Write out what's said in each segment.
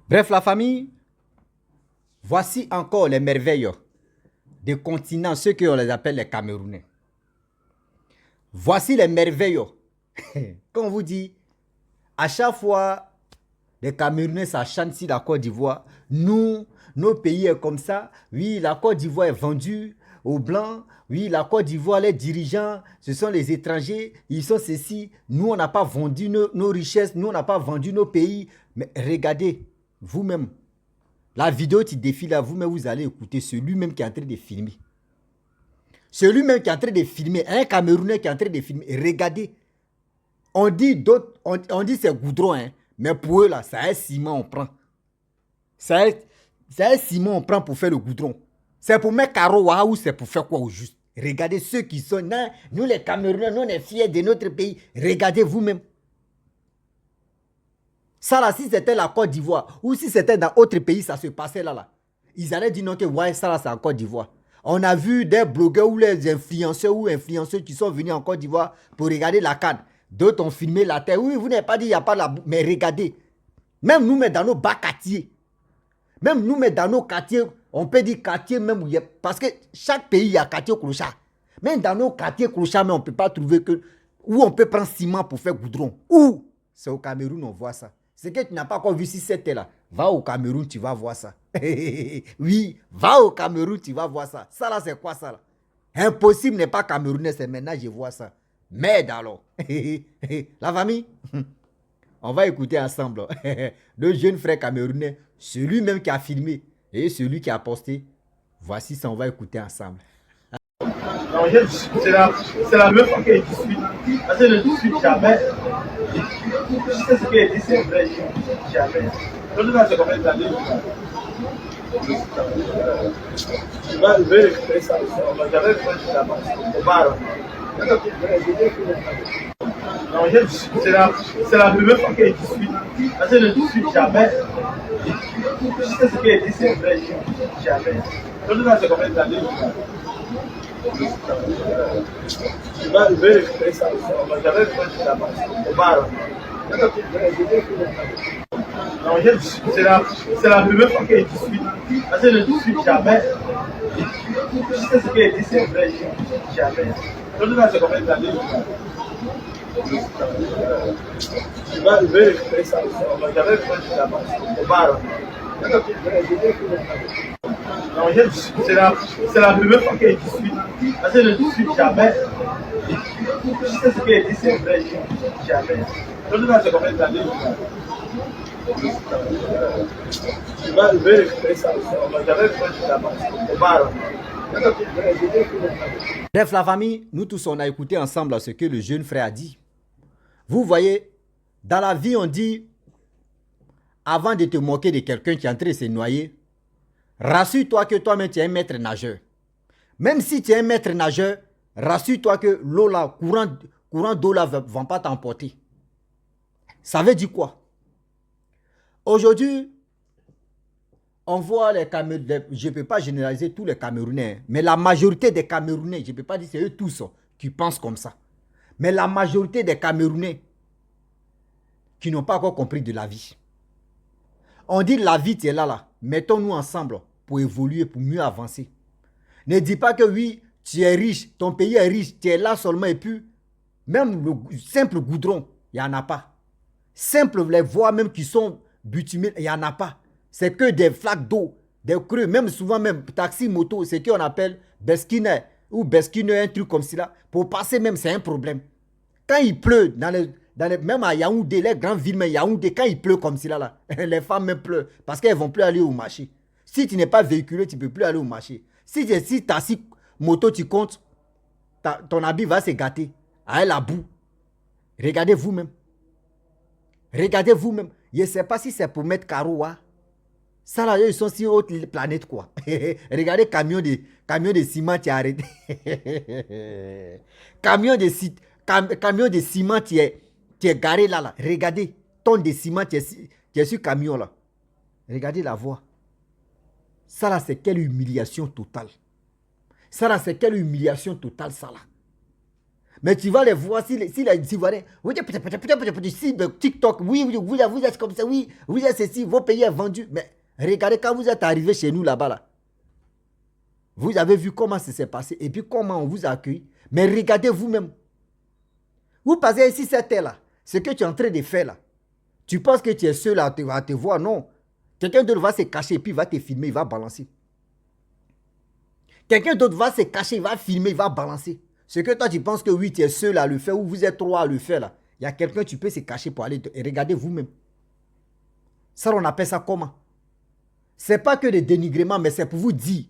Bref, la famille, voici encore les merveilles des continents, ceux qu'on les appelle les Camerounais. Voici les merveilles. Quand on vous dit, à chaque fois, les Camerounais, ça chante si la Côte d'Ivoire. Nous, nos pays est comme ça. Oui, la Côte d'Ivoire est vendue aux Blancs. Oui, la Côte d'Ivoire, les dirigeants, ce sont les étrangers. Ils sont ceci. Nous, on n'a pas vendu nos richesses. Nous, on n'a pas vendu nos pays. Mais regardez, vous-même, la vidéo qui défile là, vous-même, vous allez écouter celui-même qui est en train de filmer. Celui-même qui est en train de filmer, un Camerounais qui est en train de filmer. Regardez, on dit c'est goudron, hein, mais pour eux là, c'est un ciment on prend. C'est un ciment on prend pour faire le goudron. C'est pour mettre carreau ou c'est pour faire quoi au juste? Regardez ceux qui sont là, nous les Camerounais, nous on est fiers de notre pays. Regardez vous-même. Ça là, si c'était la Côte d'Ivoire ou si c'était dans autre pays, ça se passait là. Ils allaient dire non que ouais, ça là c'est en Côte d'Ivoire. On a vu des blogueurs ou les influenceurs ou influenceuses qui sont venus en Côte d'Ivoire pour regarder la canne. D'autres ont filmé la terre. Oui, vous n'avez pas dit il n'y a pas la boue. Mais regardez, même nous, mais dans nos bas quartiers, même nous, mais dans nos quartiers, on peut dire quartier même où il y a, parce que chaque pays, il y a quartier clochard. Même dans nos quartiers clochards, mais on ne peut pas trouver que, où on peut prendre ciment pour faire goudron. Où? C'est au Cameroun, on voit ça. C'est que tu n'as pas encore vu si c'était là. Va au Cameroun, tu vas voir ça. Oui, va au Cameroun, tu vas voir ça. Ça là, c'est quoi ça là? Impossible n'est pas camerounais, c'est maintenant je vois ça. Merde alors. La famille, on va écouter ensemble. Le jeune frère camerounais, celui même qui a filmé et celui qui a posté. Voici ça, on va écouter ensemble. Non, c'est la meuf qui discute. Parce qu'elle ne discute jamais. Je sais ce qu'elle dit, c'est vrai, je ne discute jamais. Donc là, c'est combien d'années je vais récupérer ça. J'avais fait là-bas, au bar. Non, c'est la meuf qui discute. Parce qu'elle ne discute jamais. Je sais ce qu'elle dit, c'est vrai, je ne discute jamais. Donc là, c'est combien d'années je vais récupérer ça. J'avais fait là-bas, au bar. Non, c'est la meuf qui discute. Parce qu'elle ne discute jamais. Je sais ce qu'elle dit, c'est vrai, je ne discute jamais. Donc là, c'est combien d'années je vais récupérer ça. J'avais fait là-bas, au bar. Non, c'est la meuf qui discute. Parce qu'elle ne discute jamais. Je sais ce qu'elle dit, c'est vrai, je ne discute jamais. Donc là, c'est combien d'années je vais récupérer ça. J'avais fait là-bas, au bar. Bref, la famille, nous tous, on a écouté ensemble ce que le jeune frère a dit. Vous voyez, dans la vie, on dit, avant de te moquer de quelqu'un qui est en train de se noyer, rassure-toi que toi-même, tu es un maître nageur. Même si tu es un maître nageur, rassure-toi que l'eau là, courant d'eau là, ne va pas t'emporter. Ça veut dire quoi? Aujourd'hui, on voit les Camerounais, je ne peux pas généraliser tous les Camerounais, mais la majorité des Camerounais, je ne peux pas dire c'est eux tous qui pensent comme ça, mais la majorité des Camerounais qui n'ont pas encore compris de la vie. On dit la vie, tu es là. Mettons-nous ensemble pour évoluer, pour mieux avancer. Ne dis pas que oui, tu es riche, ton pays est riche, tu es là seulement et puis, même le simple goudron, il n'y en a pas. Simple, les voies même qui sont bitumées, il n'y en a pas. C'est que des flaques d'eau, des creux, même souvent même taxi, moto, c'est ce qu'on appelle besquiner ou besquiner, un truc comme cela. Pour passer même, c'est un problème. Quand il pleut, même à Yaoundé, les grandes villes, mais Yaoundé, quand il pleut comme cela, là, les femmes même pleurent parce qu'elles ne vont plus aller au marché. Si tu n'es pas véhiculé, tu ne peux plus aller au marché. Si taxi, moto, tu comptes, ton habit va se gâter avec la boue. Regardez vous-même. Regardez vous-même. Je ne sais pas si c'est pour mettre carreau. Hein. Ça là, ils sont sur autre planète quoi. Regardez camion de ciment qui est arrêté. camion de ciment qui est garé là. Regardez, tonne de ciment qui est sur camion là. Regardez la voie. Ça là, c'est quelle humiliation totale. Ça là, c'est quelle humiliation totale ça là. Mais tu vas les voir, si les Ivoiriens, si TikTok, oui, vous êtes comme ça, oui, vous êtes ceci, vos pays est vendu. Mais regardez, quand vous êtes arrivé chez nous là-bas, là, vous avez vu comment ça s'est passé et puis comment on vous a accueilli. Mais regardez vous-même. Vous passez ici cette terre-là, ce que tu es en train de faire là. Tu penses que tu es seul à te voir, non. Quelqu'un d'autre va se cacher et puis il va te filmer, il va balancer. Quelqu'un d'autre va se cacher, il va filmer, il va balancer. Ce que toi tu penses que oui, tu es seul à le faire ou vous êtes trois à le faire là. Il y a quelqu'un, tu peux se cacher pour aller et regarder vous-même. Ça, on appelle ça comment? C'est pas que des dénigrements, mais c'est pour vous dire.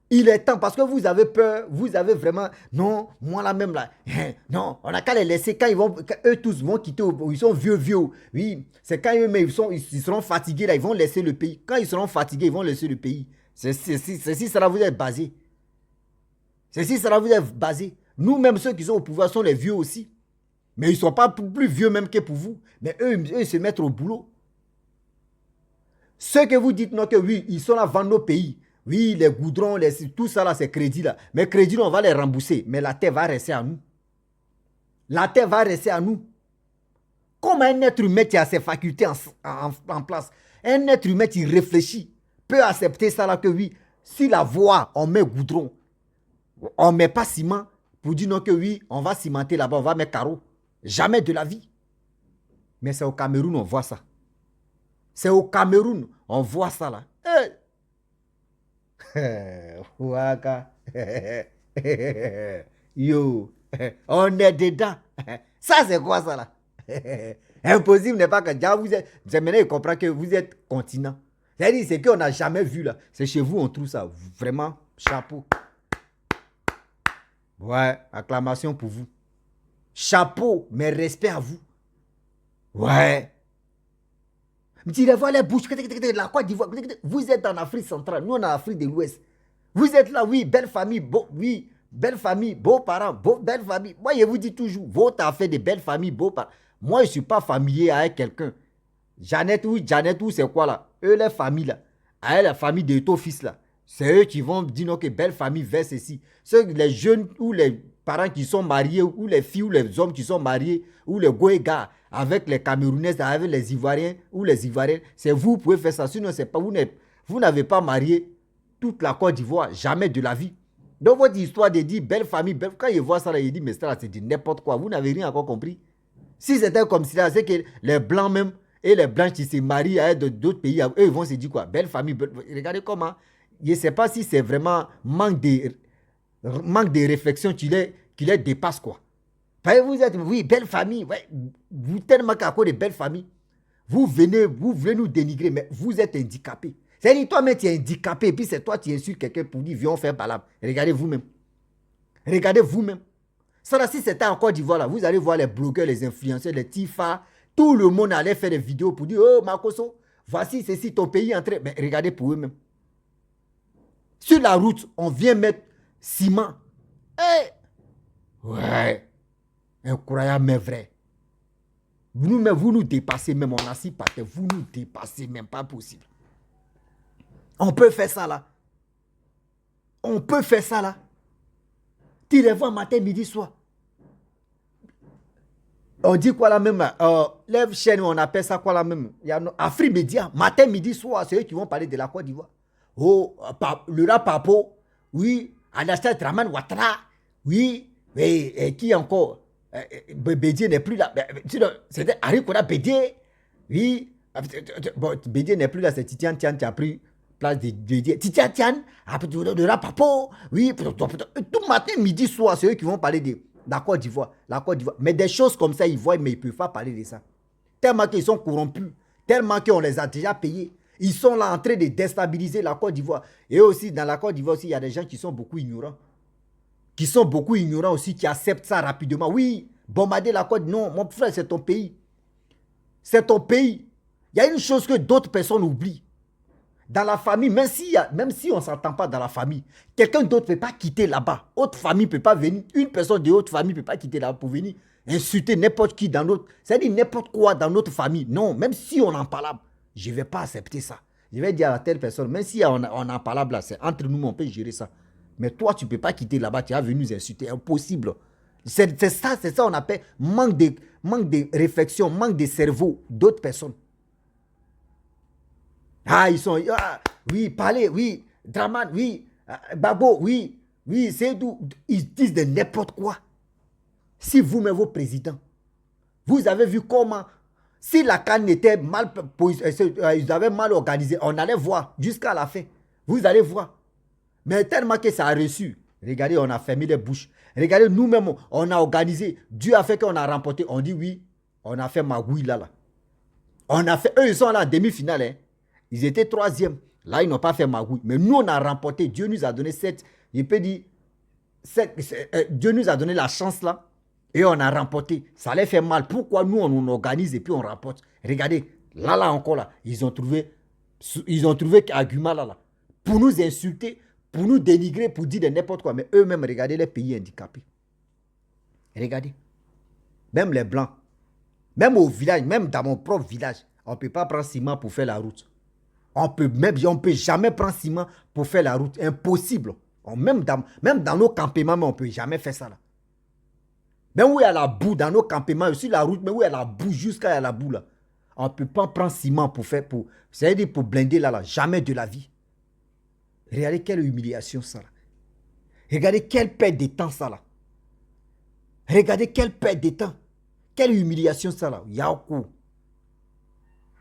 Il est temps parce que vous avez peur, vous avez vraiment, non, moi là même là, non, on n'a qu'à les laisser quand eux tous vont quitter, ils sont vieux, oui, c'est quand eux-mêmes ils seront fatigués là, ils vont laisser le pays. Quand ils seront fatigués, ils vont laisser le pays. C'est si cela vous est basé. C'est si cela vous est basé. Nous-mêmes, ceux qui sont au pouvoir sont les vieux aussi. Mais ils ne sont pas plus vieux même que pour vous. Mais eux, ils se mettent au boulot. Ceux que vous dites non, que oui, ils sont là vendre nos pays. Oui, les goudrons, tout ça là, c'est crédit là. Mais crédit, on va les rembourser. Mais la terre va rester à nous. La terre va rester à nous. Comme un être humain qui a ses facultés en place, un être humain qui réfléchit, peut accepter ça là que oui, si la voie, on met goudron, on ne met pas ciment pour dire non que oui, on va cimenter là-bas, on va mettre carreau. Jamais de la vie. Mais c'est au Cameroun, on voit ça. C'est au Cameroun, on voit ça là. Hey. Waka. Yo, on est dedans. Ça, c'est quoi ça là? Impossible n'est pas que vous êtes. C'est maintenant, il comprend que vous êtes continent. C'est-à-dire, c'est qu'on n'a jamais vu là. C'est chez vous, on trouve ça. Vraiment, chapeau. Ouais, acclamation pour vous. Chapeau, mais respect à vous. Ouais. Tu les vois les bouches, la Côte d'Ivoire. Vous êtes en Afrique centrale, nous on est en Afrique de l'Ouest. Vous êtes là, oui, belle famille, oui, belle famille, beaux parents, belle famille. Moi, je vous dis toujours, votre affaire de belle famille, beaux parents. Moi, je ne suis pas familier avec quelqu'un. Janet, c'est quoi là? Eux, les familles là. Avec la famille de ton fils là. C'est eux qui vont dire non, que belle famille vers ceci. Les jeunes ou les parents qui sont mariés, ou les filles ou les hommes qui sont mariés, ou les Goégas avec les Camerounais, avec les Ivoiriens ou les Ivoiriens, c'est vous qui pouvez faire ça. Sinon, c'est pas, vous n'avez pas marié toute la Côte d'Ivoire, jamais de la vie. Donc, votre histoire de dire belle famille, quand il voit ça, là, il dit, mais ça, c'est dit n'importe quoi. Vous n'avez rien encore compris. Si c'était comme ça, c'est que les Blancs même et les Blanches qui se marient avec d'autres pays, eux, ils vont se dire quoi? Belle famille, regardez comment. Je ne sais pas si c'est vraiment manque de réflexion qui les dépasse, quoi. Vous êtes, oui, belle famille, ouais, vous tellement qu'à cause de belle famille, vous voulez nous dénigrer, mais vous êtes handicapé. C'est-à-dire, toi-même, tu es handicapé, et puis c'est toi qui insultes quelqu'un pour dire, viens, on fait palabre. Regardez vous-même. Regardez vous-même. Ça, là, si c'était en Côte d'Ivoire, là, vous allez voir les blogueurs, les influenceurs, les TIFA, tout le monde allait faire des vidéos pour dire, oh, Makosso, voici, ceci, ton pays est en train. Mais regardez pour eux-mêmes. Sur la route, on vient mettre ciment. Hey! Ouais. Incroyable, mais vrai. Vous nous dépassez même, on a si pas que vous nous dépassez même, pas possible. On peut faire ça là. On peut faire ça là. Tu les vois matin, midi, soir. On dit quoi là même? Les chaînes, on appelle ça quoi là même? Il y a Afrique Média, matin, midi, soir, c'est eux qui vont parler de la Côte d'Ivoire. Oh, le rap Papo, oui, Anastasia Draman Ouattara, oui, et qui encore? Bédié n'est plus là. C'était Harry Koda Bédié, oui. Bon, Bédié n'est plus là, c'est Titian Tian qui a pris place de Bédié. Titian Tian, le rap Papo, oui, tout matin, midi, soir, c'est eux qui vont parler de la Côte d'Ivoire. Mais des choses comme ça, ils voient, mais ils ne peuvent pas parler de ça. Tellement qu'ils sont corrompus, tellement qu'on les a déjà payés. Ils sont là en train de déstabiliser la Côte d'Ivoire. Et aussi, dans la Côte d'Ivoire aussi, il y a des gens qui sont beaucoup ignorants. Qui sont beaucoup ignorants aussi, qui acceptent ça rapidement. Oui, bombarder la Côte, non, mon frère, c'est ton pays. C'est ton pays. Il y a une chose que d'autres personnes oublient. Dans la famille, même si on ne s'entend pas dans la famille, quelqu'un d'autre ne peut pas quitter là-bas. Autre famille ne peut pas venir. Une personne de autre famille ne peut pas quitter là-bas pour venir insulter n'importe qui dans notre... C'est-à-dire n'importe quoi dans notre famille. Non, même si on en parle, je ne vais pas accepter ça. Je vais dire à telle personne, même si on en parle là, c'est entre nous, on peut gérer ça. Mais toi, tu ne peux pas quitter là-bas, tu es venu nous insulter. Impossible. C'est ça on appelle manque de réflexion, manque de cerveau d'autres personnes. Ah, ils sont, oui, parlez, oui, Draman, oui, Babo, oui, c'est tout. Ils disent de n'importe quoi. Si vous-même, vos présidents, vous avez vu comment, si la CAN était mal, ils avaient mal organisé, on allait voir jusqu'à la fin. Vous allez voir. Mais tellement que ça a reçu. Regardez, on a fermé les bouches. Regardez, nous-mêmes, on a organisé. Dieu a fait qu'on a remporté. On dit oui, on a fait magouille là. On a fait, eux, ils sont là en demi-finale. Hein. Ils étaient troisième. Là, ils n'ont pas fait magouille. Mais nous, on a remporté. Dieu nous a donné 7. Je peux dire, Dieu nous a donné la chance là. Et on a remporté. Ça allait faire mal. Pourquoi nous, on organise et puis on remporte? Regardez, là encore là. Ils ont trouvé argument là. Pour nous insulter, pour nous dénigrer, pour dire de n'importe quoi. Mais eux-mêmes, regardez les pays handicapés. Regardez. Même les Blancs. Même au village, même dans mon propre village, on ne peut pas prendre ciment pour faire la route. On ne peut jamais prendre ciment pour faire la route. Impossible. Même dans nos campements, on ne peut jamais faire ça là. Même où il y a la boue dans nos campements, sur la route, mais où il y a la boue, jusqu'à la boue là. On ne peut pas prendre ciment pour faire, c'est-à-dire pour blinder là. Jamais de la vie. Regardez quelle humiliation ça là. Regardez quelle perte de temps ça là. Regardez quelle perte de temps. Quelle humiliation ça là. Yaoukou.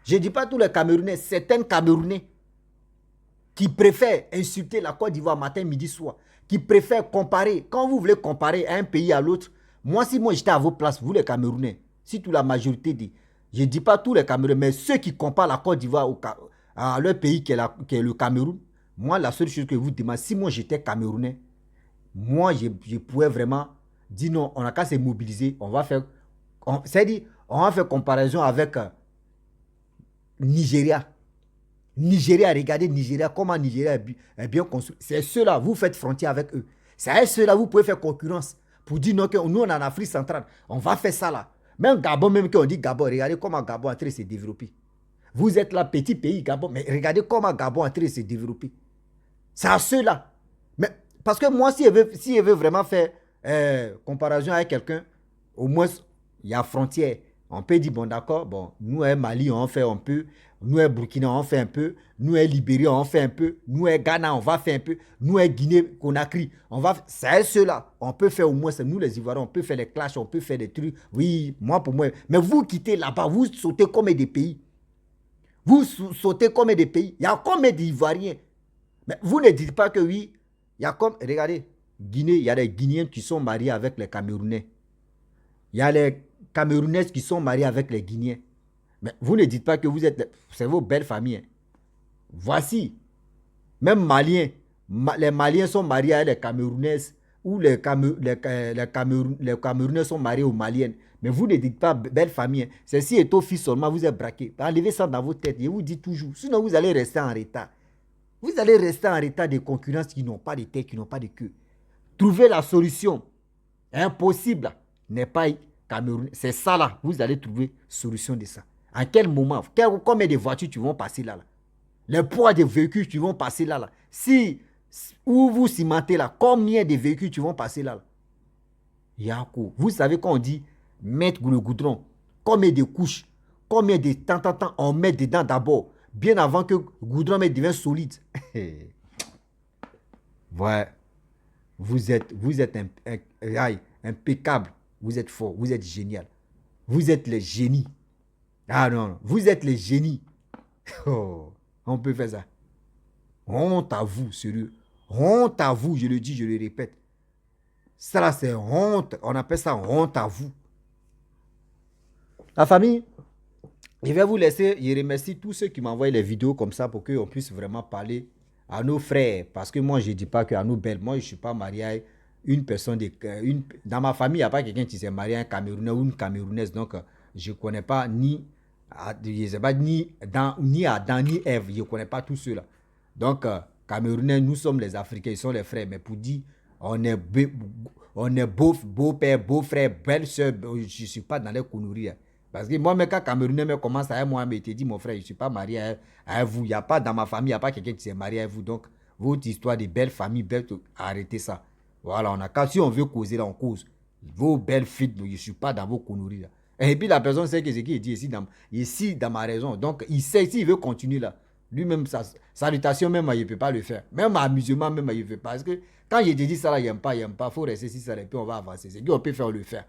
Je ne dis pas tous les Camerounais, certains Camerounais qui préfèrent insulter la Côte d'Ivoire matin, midi, soir, qui préfèrent comparer. Quand vous voulez comparer un pays à l'autre, moi si j'étais à vos places, vous les Camerounais, si toute la majorité dit, je ne dis pas tous les Camerounais, mais ceux qui comparent la Côte d'Ivoire à leur pays qui est le Cameroun, moi la seule chose que vous demandez, si moi j'étais Camerounais, moi je pourrais vraiment dire non, on n'a qu'à se mobiliser, on va faire, c'est-à-dire, on va faire comparaison avec Nigeria. Nigeria, regardez Nigeria, comment Nigeria est bien construit. C'est ceux-là, vous faites frontière avec eux. C'est ceux-là, vous pouvez faire concurrence pour dire non, que nous, on est en Afrique centrale. On va faire ça là. Même Gabon, même quand on dit Gabon, regardez comment Gabon est en train de se développer. Vous êtes là, petit pays, Gabon, mais regardez comment Gabon est en train de se développer. C'est à ceux-là. Mais parce que moi, si je veux vraiment faire comparaison avec quelqu'un, au moins, il y a frontière. On peut dire, bon d'accord, bon, nous, Mali, on fait un peu. Nous, Burkina, on fait un peu. Nous, Libéria, on fait un peu. Nous, Ghana, on va faire un peu. Nous, Guinée, Conakry, on va... C'est ceux-là. On peut faire au moins, nous, les Ivoiriens, on peut faire des clashs, on peut faire des trucs. Oui, moi, pour moi. Mais vous quittez là-bas, vous sautez comme des pays. Vous sautez comme des pays. Il y a combien d'Ivoiriens? Mais vous ne dites pas que oui, il y a comme... Regardez, Guinée, il y a des Guinéens qui sont mariés avec les Camerounais. Il y a les Camerounaises qui sont mariés avec les Guinéens. Mais vous ne dites pas que vous êtes... C'est vos belles familles. Hein. Voici. Même Maliens. Les Maliens sont mariés avec les Camerounaises. Ou les Camerounais sont mariés aux Maliennes. Mais vous ne dites pas belle famille. Hein. C'est si est au fils seulement, vous êtes braqué. Enlevez ça dans vos têtes. Je vous dis toujours. Sinon, vous allez rester en retard. Vous allez rester en retard des concurrences qui n'ont pas de tête, qui n'ont pas de queue. Trouvez la solution. Impossible. N'est pas Cameroun. C'est ça là. Vous allez trouver solution de ça. En quel moment, combien de voitures tu vas passer là, là? Le poids des véhicules tu vas passer là, là. Si, où vous cimentez là, combien de véhicules tu vas passer là, là? Yakou. Vous savez quand on dit mettre le goudron, combien de couches, combien de temps on met dedans d'abord, bien avant que le goudron devienne solide. Ouais. Vous êtes impeccable. Vous êtes fort, vous êtes génial. Vous êtes les génies. Ah non, vous êtes les génies. Oh, on peut faire ça. Honte à vous, sérieux. Honte à vous, je le dis, je le répète. Ça là, c'est honte. On appelle ça honte à vous. La famille, je vais vous laisser. Je remercie tous ceux qui m'envoient les vidéos comme ça pour qu'on puisse vraiment parler à nos frères. Parce que moi, je ne dis pas qu'à nos belles. Moi, je ne suis pas marié à une personne. Dans ma famille, il n'y a pas quelqu'un qui s'est marié à un Camerounais ou une Camerounaise. Donc, je ne connais pas ni Adam ni Ève. Je ne connais pas tous ceux-là. Donc, Camerounais, nous sommes les Africains, ils sont les frères. Mais pour dire, on est beau-père, beau-frère, belle-soeur, je ne suis pas dans les conneries. Parce que moi, quand Camerounais me commence à moi, me te dit, mon frère, je ne suis pas marié à vous. Il n'y a pas dans ma famille, il n'y a pas quelqu'un qui s'est marié à vous. Donc, votre histoire de belle famille, arrêtez ça. Voilà, si on veut causer là, on cause. Vos belles filles, je ne suis pas dans vos conneries là. Et puis la personne sait que ce qu'il dit ici dans ma raison. Donc il sait, s'il veut continuer là, lui-même, sa salutation même, il ne peut pas le faire. Même amusement, même, il ne veut pas. Parce que quand je te dis ça là, il n'aime pas, il faut rester si ça, et puis on va avancer. C'est qu'on peut faire le faire.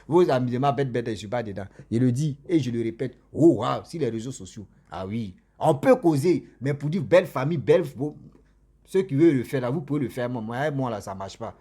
Vos amusements, bête, je ne suis pas dedans. Je le dis et je le répète. Oh, wow, sur les réseaux sociaux. Ah oui, on peut causer, mais pour dire belle famille, belle. Ceux qui veulent le faire là, vous pouvez le faire. Moi là, ça ne marche pas.